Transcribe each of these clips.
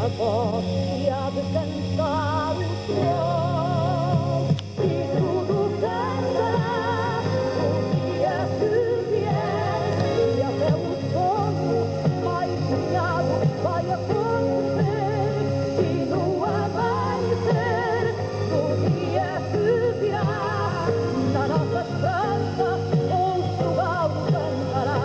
voz que há de cantar o sol, e tudo cantará o dia que vier, e até o sonho mais sonhado vai acontecer, e no amanhecer do dia que virá, na nossa esperança outro galo cantará.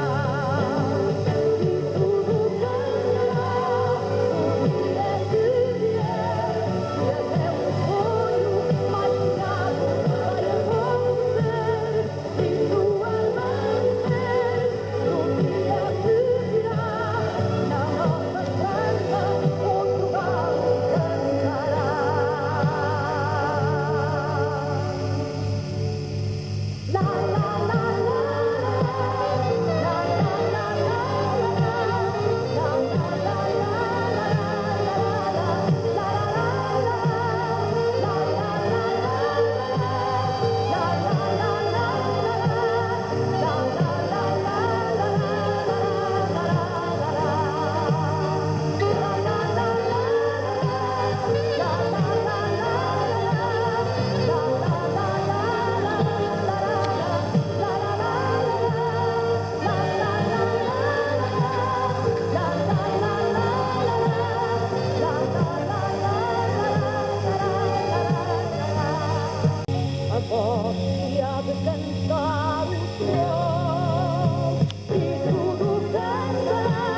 A voz que há de cantar o sol, e tudo cantará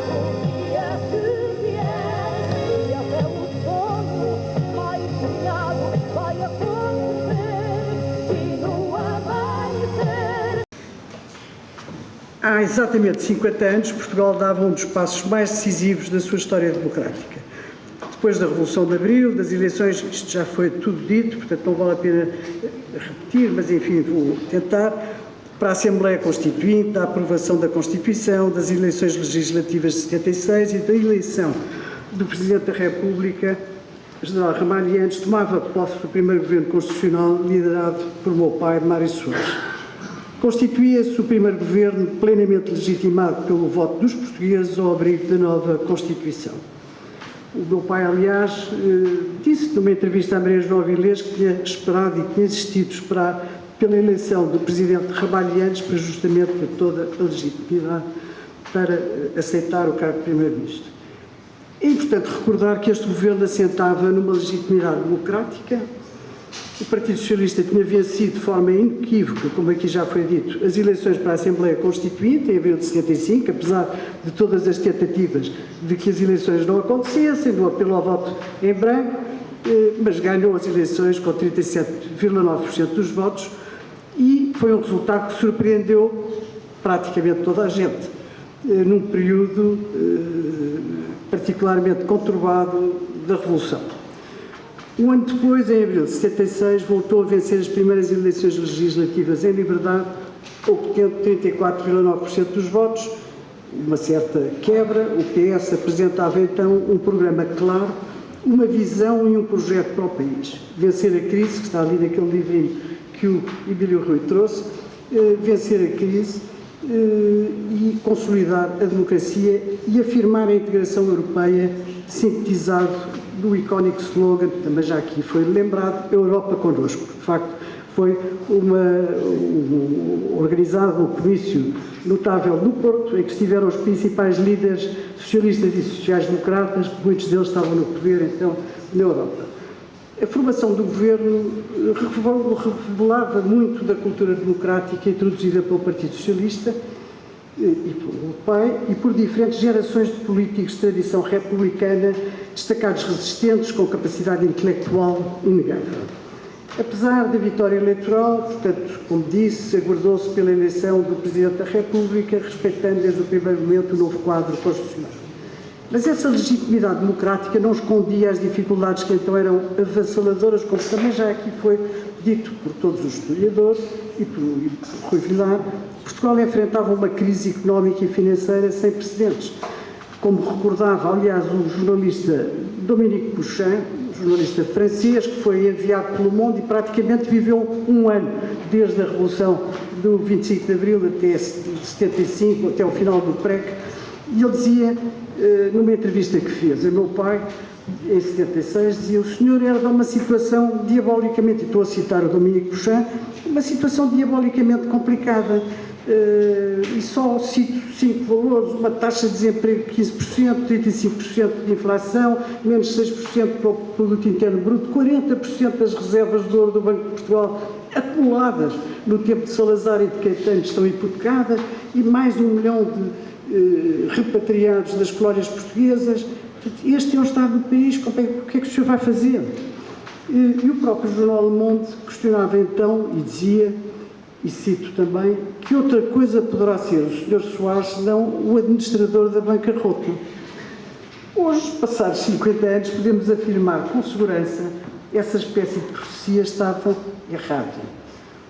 o dia que vier, e até o sonho mais sonhado vai acontecer, e no amanhecer. Há exatamente 50 anos, Portugal dava um dos passos mais decisivos da sua história democrática. Depois da Revolução de Abril, das eleições, isto já foi tudo dito, portanto não vale a pena repetir, mas enfim, vou tentar, para a Assembleia Constituinte, da aprovação da Constituição, das eleições legislativas de 76 e da eleição do Presidente da República, General Ramalhianes, tomava posse do primeiro governo constitucional liderado por meu pai, Mário Soares. Constituía-se o primeiro governo plenamente legitimado pelo voto dos portugueses ao abrigo da nova Constituição. O meu pai, aliás, disse numa entrevista à Maria João Avilés que tinha esperado e tinha insistido esperar pela eleição do Presidente Ramalhianes para justamente ter toda a legitimidade para aceitar o cargo de Primeiro-Ministro. É importante recordar que este governo assentava numa legitimidade democrática. O Partido Socialista tinha vencido de forma inequívoca, como aqui já foi dito, as eleições para a Assembleia Constituinte em abril de 75, apesar de todas as tentativas de que as eleições não acontecessem, do apelo ao voto em branco, mas ganhou as eleições com 37,9% dos votos e foi um resultado que surpreendeu praticamente toda a gente, num período particularmente conturbado da Revolução. Um ano depois, em abril de 76, voltou a vencer as primeiras eleições legislativas em liberdade, obtendo 34,9% dos votos, uma certa quebra. O PS apresentava então um programa claro, uma visão e um projeto para o país. Vencer a crise, que está ali naquele livrinho que o Emílio Rui trouxe, vencer a crise e consolidar a democracia e afirmar a integração europeia, sintetizado do icónico slogan, que também já aqui foi lembrado, Europa connosco. De facto, foi organizado um comício notável no Porto, em que estiveram os principais líderes socialistas e sociais-democratas, muitos deles estavam no poder, então, na Europa. A formação do governo revelava muito da cultura democrática introduzida pelo Partido Socialista e pelo pai, e por diferentes gerações de políticos de tradição republicana, destacados resistentes, com capacidade intelectual inegável. Apesar da vitória eleitoral, portanto, como disse, aguardou-se pela eleição do Presidente da República, respeitando desde o primeiro momento o novo quadro constitucional. Mas essa legitimidade democrática não escondia as dificuldades que então eram avassaladoras, como também já aqui foi dito por todos os historiadores e por Rui Vilar. Portugal enfrentava uma crise económica e financeira sem precedentes. Como recordava, aliás, o jornalista Dominique Bouchain, jornalista francês, que foi enviado pelo Mundo e praticamente viveu um ano, desde a Revolução do 25 de Abril até 75, até o final do PREC, e ele dizia numa entrevista que fez. O meu pai, em 76, dizia: o senhor herda uma situação diabolicamente, e estou a citar o Dominique Bouchin, uma situação diabolicamente complicada. E só cito 5 valores: uma taxa de desemprego de 15%, 35% de inflação, menos 6% para o produto interno bruto, 40% das reservas de ouro do Banco de Portugal acumuladas no tempo de Salazar e de Caetano estão hipotecadas, e mais de 1 milhão de repatriados das colónias portuguesas. Este é o estado do país, o que é que o senhor vai fazer? E o próprio jornal Le Monde questionava então e dizia, e cito também, que outra coisa poderá ser o Sr. Soares senão o administrador da bancarrota. Hoje, passados 50 anos, podemos afirmar com segurança essa espécie de profecia estava errada.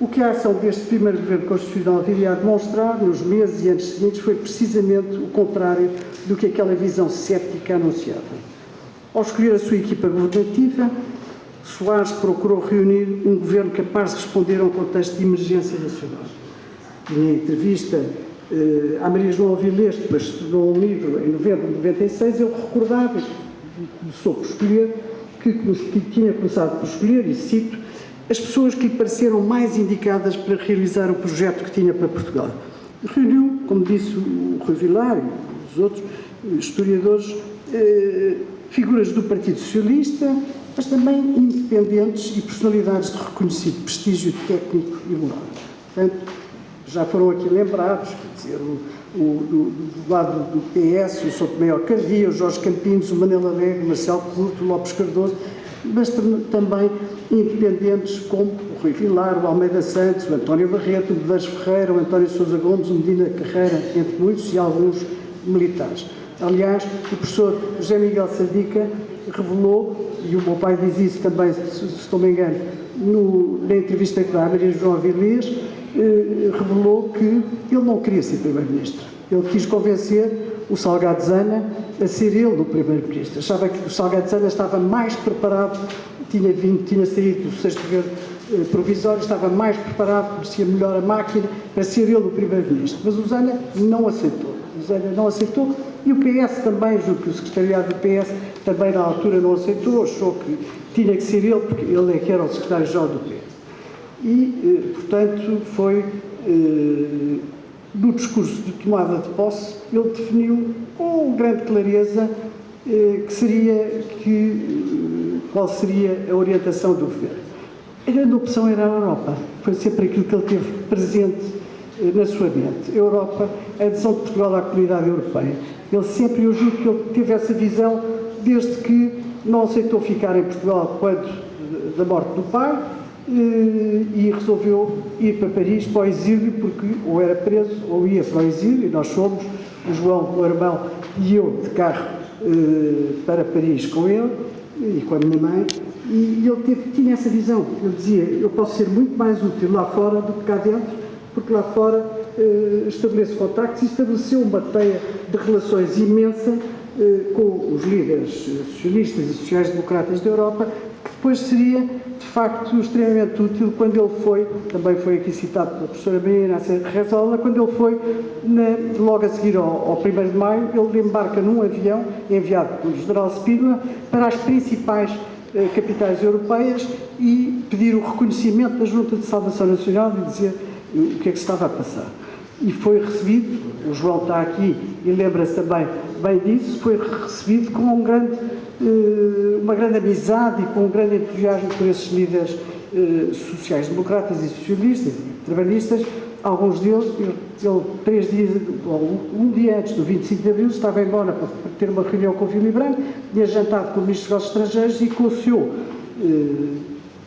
O que a ação deste primeiro governo constitucional viria a demonstrar nos meses e anos seguintes foi precisamente o contrário do que aquela visão céptica anunciava. Ao escolher a sua equipa governativa, Soares procurou reunir um governo capaz de responder a um contexto de emergência nacional. E na entrevista à Maria João Avilés, depois estudou um livro em novembro de 96, ele recordava que começou por escolher, que tinha começado por escolher, e cito, as pessoas que lhe pareceram mais indicadas para realizar o projeto que tinha para Portugal. Reuniu, como disse o Rui Vilar e os outros historiadores, figuras do Partido Socialista, mas também independentes e personalidades de reconhecido prestígio técnico e moral. Portanto, já foram aqui lembrados, quer dizer, do lado do PS, o Souto Maior Cardia, o Jorge Campinhos, o Manela Alegre, o Marcelo Curto, o Lopes Cardoso, mas também independentes como o Rui Vilar, o Almeida Santos, o António Barreto, o Medeiros Ferreira, o António Sousa Gomes, o Medina Carreira, entre muitos, e alguns militares. Aliás, o professor José Miguel Sardica revelou, e o meu pai diz isso também, se não me engano, na entrevista que dá a Maria João Avilés, revelou que ele não queria ser Primeiro-Ministro. Ele quis convencer o Salgado Zana a ser ele o Primeiro-Ministro. Achava que o Salgado Zana estava mais preparado, tinha saído do 6º governo provisório, estava mais preparado, conhecia melhor a máquina, para ser ele o Primeiro-Ministro. Mas o Zana não aceitou. E o PS também, julgo que o secretariado do PS também na altura não aceitou, achou que tinha que ser ele, porque ele é que era o secretário-geral do PS. E, portanto, foi, no discurso de tomada de posse, ele definiu com grande clareza qual seria a orientação do governo. A grande opção era a Europa, foi sempre aquilo que ele teve presente na sua mente. A Europa, a adesão de Portugal à Comunidade Europeia. Ele sempre, eu julgo que ele teve essa visão desde que não aceitou ficar em Portugal quando da morte do pai e resolveu ir para Paris, para o exílio, porque ou era preso ou ia para o exílio, e nós fomos, o João, o irmão, e eu de carro para Paris com ele e com a minha mãe, e ele tinha essa visão. Ele dizia: eu posso ser muito mais útil lá fora do que cá dentro, porque lá fora estabeleço contactos, e estabeleceu uma teia de relações imensa com os líderes socialistas e sociais-democratas da Europa, que depois seria, de facto, extremamente útil quando ele foi, também foi aqui citado pela professora Maria Inácia Rezola, quando ele foi, logo a seguir ao 1º de maio, ele embarca num avião enviado pelo general Spínola para as principais capitais europeias e pedir o reconhecimento da Junta de Salvação Nacional e dizer o que é que se estava a passar. E foi recebido, o João está aqui e lembra-se também bem disso, foi recebido com uma grande amizade e com um grande entusiasmo por esses líderes sociais-democratas e socialistas e trabalhistas. Alguns deles, ele 3 dias, ou um dia antes do 25 de Abril, estava embora para ter uma reunião com o Willy Brandt, tinha jantado com o Ministro dos Negócios Estrangeiros e com o seu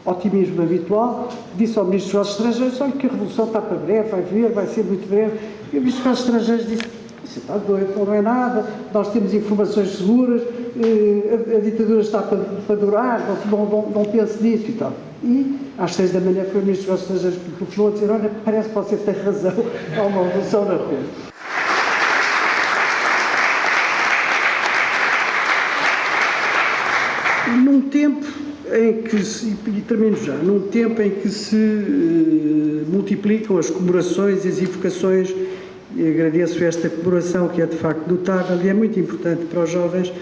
otimismo habitual, disse ao Ministro dos Negócios Estrangeiros: olha que a Revolução está para breve, vai ser muito breve. E o Ministro dos Negócios Estrangeiros disse: você está doido, não é nada, nós temos informações seguras, a ditadura está para durar, não pense nisso e tal. E às 6 da manhã foi o Ministro dos Negócios Estrangeiros que telefonou a dizer: olha, parece que você tem razão, há uma revolução na rua. Num tempo em que e termino já, num tempo em que se multiplicam as comemorações e as evocações e agradeço esta colaboração que é de facto notável e é muito importante para os jovens.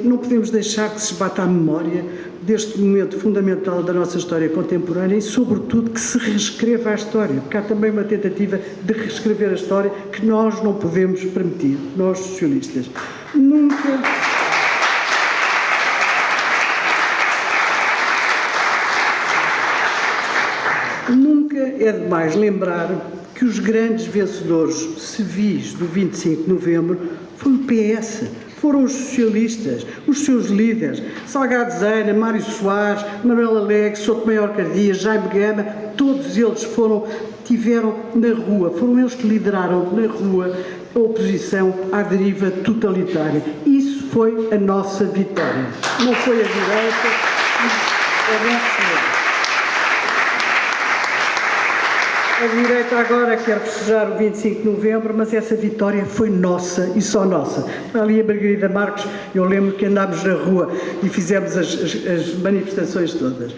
Não podemos deixar que se esbata a memória deste momento fundamental da nossa história contemporânea e, sobretudo, que se reescreva a história, porque há também uma tentativa de reescrever a história que nós não podemos permitir, nós socialistas. Nunca é demais lembrar que os grandes vencedores civis do 25 de novembro foi o PS, foram os socialistas, os seus líderes, Salgado Zeina, Mário Soares, Manuel Alegre, Sotomayor Cardia, Jaime Gama, todos eles tiveram na rua, foram eles que lideraram na rua a oposição à deriva totalitária. Isso foi a nossa vitória, não foi a direita, a nossa. A direita agora quer festejar o 25 de novembro, mas essa vitória foi nossa e só nossa. Ali a Margarida Marques, eu lembro que andámos na rua e fizemos as manifestações todas.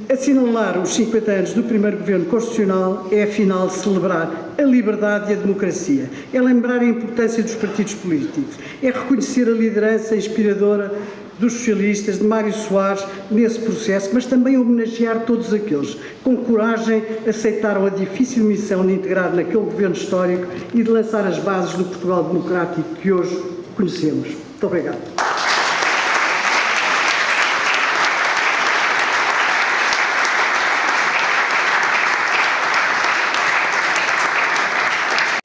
Assinalar os 50 anos do primeiro governo constitucional é, afinal, celebrar a liberdade e a democracia. É lembrar a importância dos partidos políticos. É reconhecer a liderança inspiradora dos socialistas, de Mário Soares, nesse processo, mas também homenagear todos aqueles que, com coragem, aceitaram a difícil missão de integrar naquele governo histórico e de lançar as bases do Portugal democrático que hoje conhecemos. Muito obrigado.